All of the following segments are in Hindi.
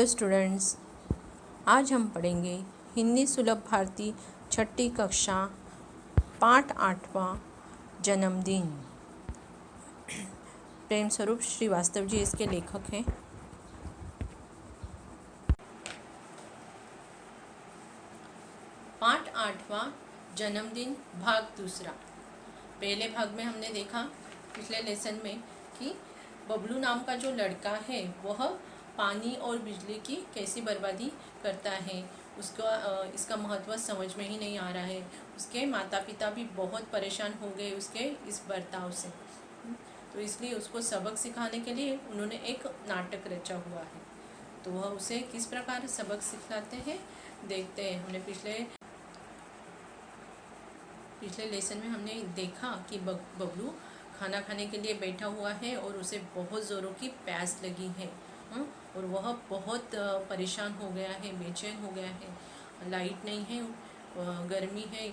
हेलो स्टूडेंट्स, आज हम पढ़ेंगे हिंदी सुलभ भारती छठी कक्षा पाठ 8वां जन्मदिन। प्रेम स्वरूप श्रीवास्तव जी इसके लेखक हैं। पाठ 8वां जन्मदिन भाग दूसरा। पहले भाग में हमने देखा पिछले लेसन में कि बबलू नाम का जो लड़का है वह पानी और बिजली की कैसी बर्बादी करता है, उसका इसका महत्व समझ में ही नहीं आ रहा है। उसके माता पिता भी बहुत परेशान हो गए उसके इस बर्ताव से, तो इसलिए उसको सबक सिखाने के लिए उन्होंने एक नाटक रचा हुआ है। तो वह उसे किस प्रकार सबक सिखाते हैं देखते हैं। हमने पिछले लेसन में हमने देखा कि बबलू खाना खाने के लिए बैठा हुआ है और उसे बहुत ज़ोरों की प्यास लगी है, और वह बहुत परेशान हो गया है, बेचैन हो गया है। लाइट नहीं है, गर्मी है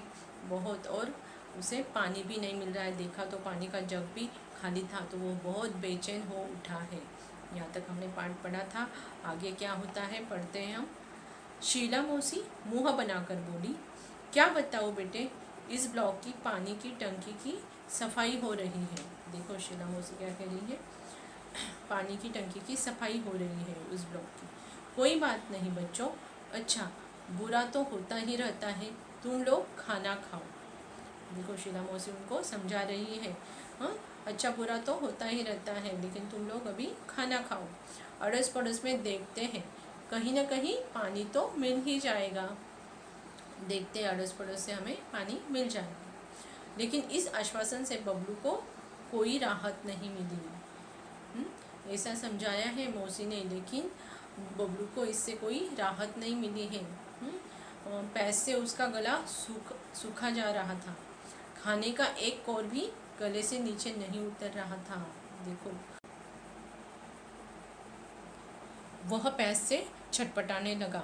बहुत, और उसे पानी भी नहीं मिल रहा है। देखा तो पानी का जग भी खाली था, तो वो बहुत बेचैन हो उठा है। यहाँ तक हमने पाठ पढ़ा था। आगे क्या होता है पढ़ते हैं हम। शीला मौसी मुँह बनाकर बोली, क्या बताओ बेटे, इस ब्लॉक की पानी की टंकी की सफाई हो रही है। देखो शीला मौसी क्या कह रही है, पानी की टंकी की सफाई हो रही है उस ब्लॉक की। कोई बात नहीं बच्चों, अच्छा बुरा तो होता ही रहता है, तुम लोग खाना खाओ। देखो शीला मौसी उनको समझा रही है, हाँ अच्छा बुरा तो होता ही रहता है, लेकिन तुम लोग अभी खाना खाओ। अड़ोस पड़ोस में देखते हैं, कहीं ना कहीं पानी तो मिल ही जाएगा। देखते अड़ोस पड़ोस से हमें पानी मिल जाएगा। लेकिन इस आश्वासन से बबलू को कोई राहत नहीं मिली। ऐसा समझाया है मौसी ने, लेकिन बबलू को इससे कोई राहत नहीं मिली है। प्यास से उसका गला सूखा जा रहा था। खाने का एक कौर भी गले से नीचे नहीं उतर रहा था। देखो वह प्यास से छटपटाने लगा।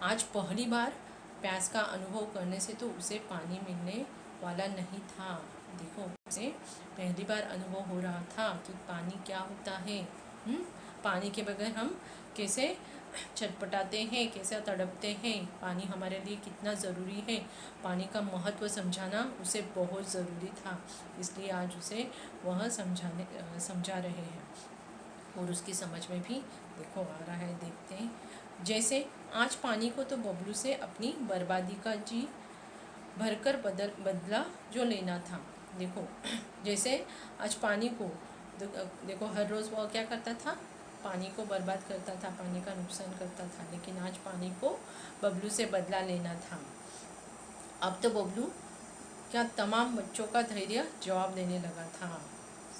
आज पहली बार प्यास का अनुभव करने से तो उसे पानी मिलने वाला नहीं था। देखो उसे पहली बार अनुभव हो रहा था कि पानी क्या होता है। पानी के बगैर हम कैसे छटपटाते हैं, कैसे तड़पते हैं। पानी हमारे लिए कितना ज़रूरी है, पानी का महत्व समझाना उसे बहुत ज़रूरी था। इसलिए आज उसे वह समझा रहे हैं, और उसकी समझ में भी देखो आ रहा है। देखते हैं जैसे आज पानी को तो बबलू से अपनी बर्बादी का जी भरकर बदला जो लेना था। देखो जैसे आज पानी को देखो हर रोज़ वो क्या करता था, पानी को बर्बाद करता था, पानी का नुकसान करता था, लेकिन आज पानी को बबलू से बदला लेना था। अब तो बबलू क्या तमाम बच्चों का धैर्य जवाब देने लगा था।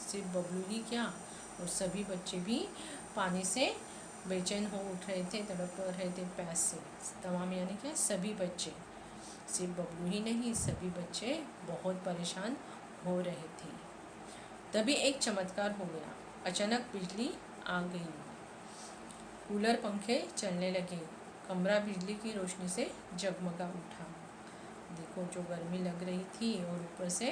सिर्फ बबलू ही क्या, और सभी बच्चे भी पानी से बेचैन हो उठ रहे थे, तड़प रहे थे प्यास से। तमाम यानी क्या, सभी बच्चे, सिर्फ बबलू ही नहीं, सभी बच्चे बहुत परेशान हो रहे थे। तभी एक चमत्कार हो गया। अचानक बिजली आ गई, कूलर पंखे चलने लगे, कमरा बिजली की रोशनी से जगमगा उठा। देखो जो गर्मी लग रही थी और ऊपर से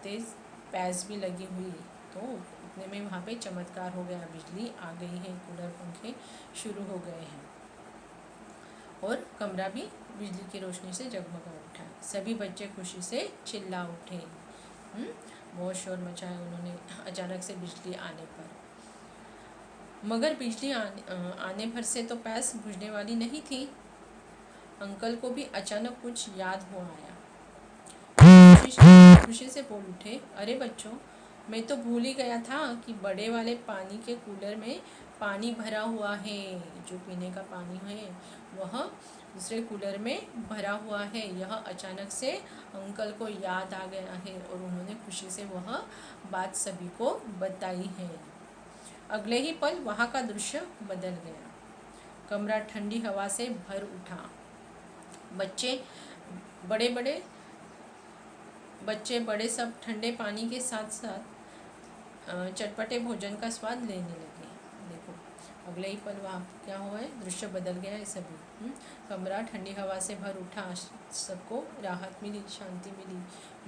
तेज़ प्यास भी लगी हुई, तो इतने में वहाँ पे चमत्कार हो गया, बिजली आ गई है, कूलर पंखे शुरू हो गए हैं और कमरा भी बिजली की रोशनी से जगमगा उठा। सभी बच्चे खुशी से चिल्ला उठे। बहुत शोर मचाया उन्होंने अचानक से बिजली आने पर। मगर बिजली आने भर से तो प्यास बुझने वाली नहीं थी। अंकल को भी अचानक कुछ याद हो आया। खुशी से बोल उठे, अरे बच्चों, मैं तो भूल ही गया था कि बड़े वाले पानी के कूलर में पानी भरा हुआ है। जो पीने का पानी है वह दूसरे कूलर में भरा हुआ है। यह अचानक से अंकल को याद आ गया है और उन्होंने खुशी से वह बात सभी को बताई है। अगले ही पल वहाँ का दृश्य बदल गया। कमरा ठंडी हवा से भर उठा। बच्चे बड़े सब ठंडे पानी के साथ साथ चटपटे भोजन का स्वाद लेने लगे। देखो अगले ही पल वहाँ क्या हुआ है, दृश्य बदल गया है सभी। कमरा ठंडी हवा से भर उठा, सबको राहत मिली, शांति मिली।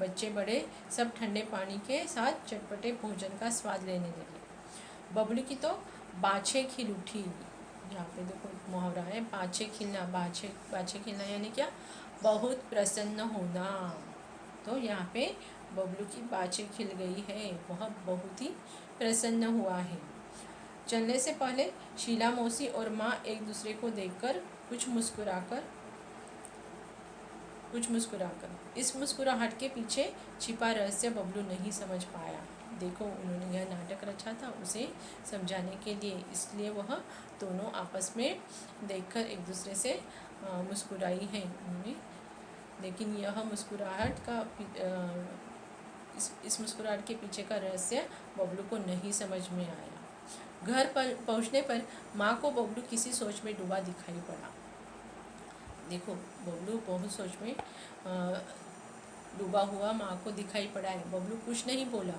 बच्चे बड़े सब ठंडे पानी के साथ चटपटे भोजन का स्वाद लेने लगे। बबलू की तो बाछें खिल उठी। यहाँ पे देखो मुहावरा है, बाछे खिलना। बाछे बाछे खिलना यानी क्या? बहुत प्रसन्न होना। तो यहाँ पे बबलू की बाछे खिल गई है, वह बहुत ही प्रसन्न हुआ है। चलने से पहले शीला मौसी और माँ एक दूसरे को देखकर कुछ मुस्कुराकर इस मुस्कुराहट के पीछे छिपा रहस्य बबलू नहीं समझ पाया। देखो, उन्होंने यह नाटक रचा था उसे समझाने के लिए, इसलिए वह दोनों आपस में देखकर एक दूसरे से मुस्कुराई है उन्होंने। लेकिन यह मुस्कुराहट का इस मुस्कुराहट के पीछे का रहस्य बबलू को नहीं समझ में आया। घर पर पहुंचने पर माँ को बबलू किसी सोच में डूबा दिखाई पड़ा। देखो, बबलू बहुत सोच में डूबा हुआ माँ को दिखाई पड़ा है। बबलू कुछ नहीं बोला।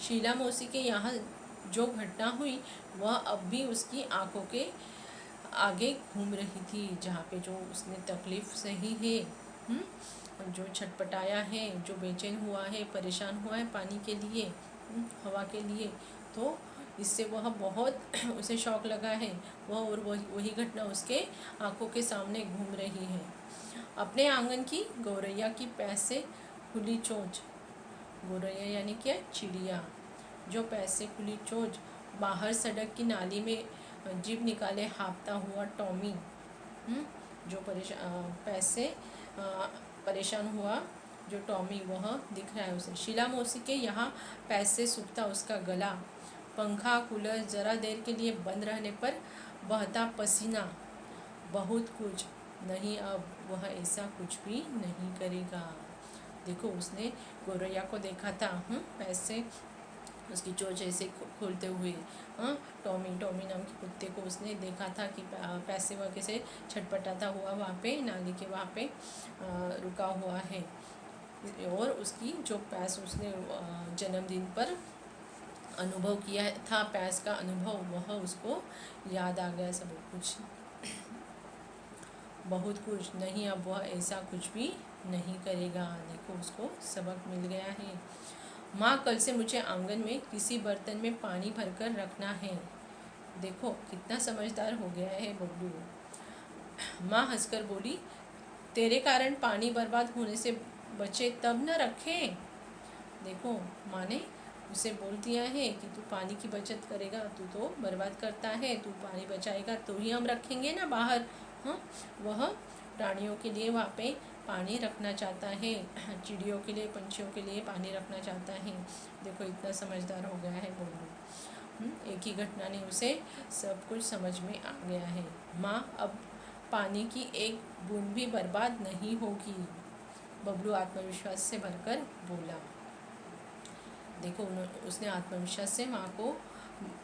शीला मौसी के यहाँ जो घटना हुई वह अब भी उसकी आंखों के आगे घूम रही थी। जहाँ पे जो उसने तकलीफ सही है, जो छटपटाया है, जो बेचैन हुआ है, परेशान हुआ है पानी के लिए, हवा के लिए, तो इससे वह बहुत उसे शौक लगा है। वह और वही घटना उसके आंखों के सामने घूम रही है। अपने आंगन की गौरैया की पैस से खुली चोंच, गौरैया यानी क्या? चिड़िया। जो पैस से खुली चोंच, बाहर सड़क की नाली में जीभ निकाले हाँफता हुआ टॉमी, जो पैस से परेशान हुआ जो टॉमी, वह दिख रहा है उसे। शीला मौसी के यहाँ पैस से सूखता उसका गला, पंखा कूलर ज़रा देर के लिए बंद रहने पर बहता पसीना, बहुत कुछ नहीं, अब वह ऐसा कुछ भी नहीं करेगा। देखो, उसने गौरैया को देखा था पैस से उसकी चोंच ऐसे खोलते हुए। टॉमी नाम के कुत्ते को उसने देखा था कि पैसे वह कैसे छटपटाता हुआ वहाँ पे नाली के वहाँ पे रुका हुआ है। और उसकी जो पैस उसने जन्मदिन पर अनुभव किया था, पैस का अनुभव, वह उसको याद आ गया सब कुछ। बहुत कुछ नहीं, अब वह ऐसा कुछ भी नहीं करेगा। देखो, उसको सबक मिल गया है। माँ, कल से मुझे आंगन में किसी बर्तन में पानी भरकर रखना है। देखो, कितना समझदार हो गया है बबलू। माँ हंसकर बोली, तेरे कारण पानी बर्बाद होने से बचे तब न रखें। देखो, माँ ने उसे बोल दिया है कि तू पानी की बचत करेगा, तू तो बर्बाद करता है, तू पानी बचाएगा तो ही हम रखेंगे ना बाहर। वह प्राणियों के लिए वहाँ पे पानी रखना चाहता है, चिड़ियों के लिए, पंछियों के लिए पानी रखना चाहता है। देखो, इतना समझदार हो गया है बबलू। एक ही घटना ने उसे सब कुछ समझ में आ गया है। माँ, अब पानी की एक बूंद भी बर्बाद नहीं होगी, बबलू आत्मविश्वास से भरकर बोला। देखो, उसने आत्मविश्वास से माँ को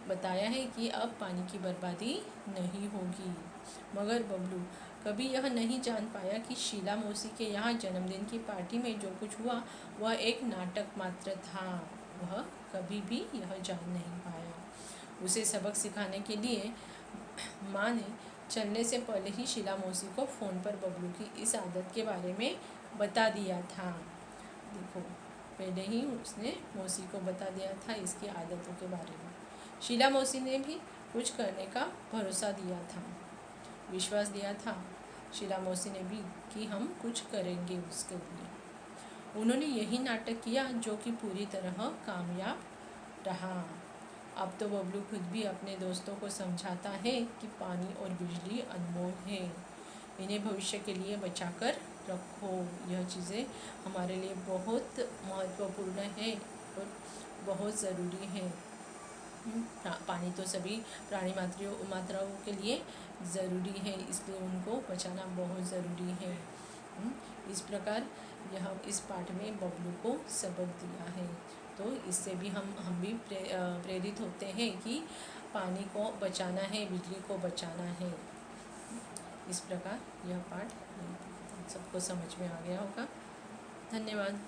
बताया है कि अब पानी की बर्बादी नहीं होगी। मगर बबलू कभी यह नहीं जान पाया कि शीला मौसी के यहाँ जन्मदिन की पार्टी में जो कुछ हुआ वह एक नाटक मात्र था। वह कभी भी यह जान नहीं पाया। उसे सबक सिखाने के लिए माँ ने चलने से पहले ही शीला मौसी को फ़ोन पर बबलू की इस आदत के बारे में बता दिया था। देखो, पहले ही उसने मौसी को बता दिया था इसकी आदतों के बारे में। शीला मौसी ने भी कुछ करने का भरोसा दिया था, विश्वास दिया था शीला मौसी ने भी कि हम कुछ करेंगे उसके लिए। उन्होंने यही नाटक किया जो कि पूरी तरह कामयाब रहा। अब तो बबलू खुद भी अपने दोस्तों को समझाता है कि पानी और बिजली अनमोल है, इन्हें भविष्य के लिए बचाकर रखो। यह चीज़ें हमारे लिए बहुत महत्वपूर्ण है और बहुत ज़रूरी है। पानी तो सभी प्राणी मात्राओं के लिए ज़रूरी है, इसलिए उनको बचाना बहुत ज़रूरी है। इस प्रकार यह इस पाठ में बबलू को सबक दिया है। तो इससे भी हम भी प्रेरित होते हैं कि पानी को बचाना है, बिजली को बचाना है। इस प्रकार यह पाठ सबको समझ में आ गया होगा। धन्यवाद।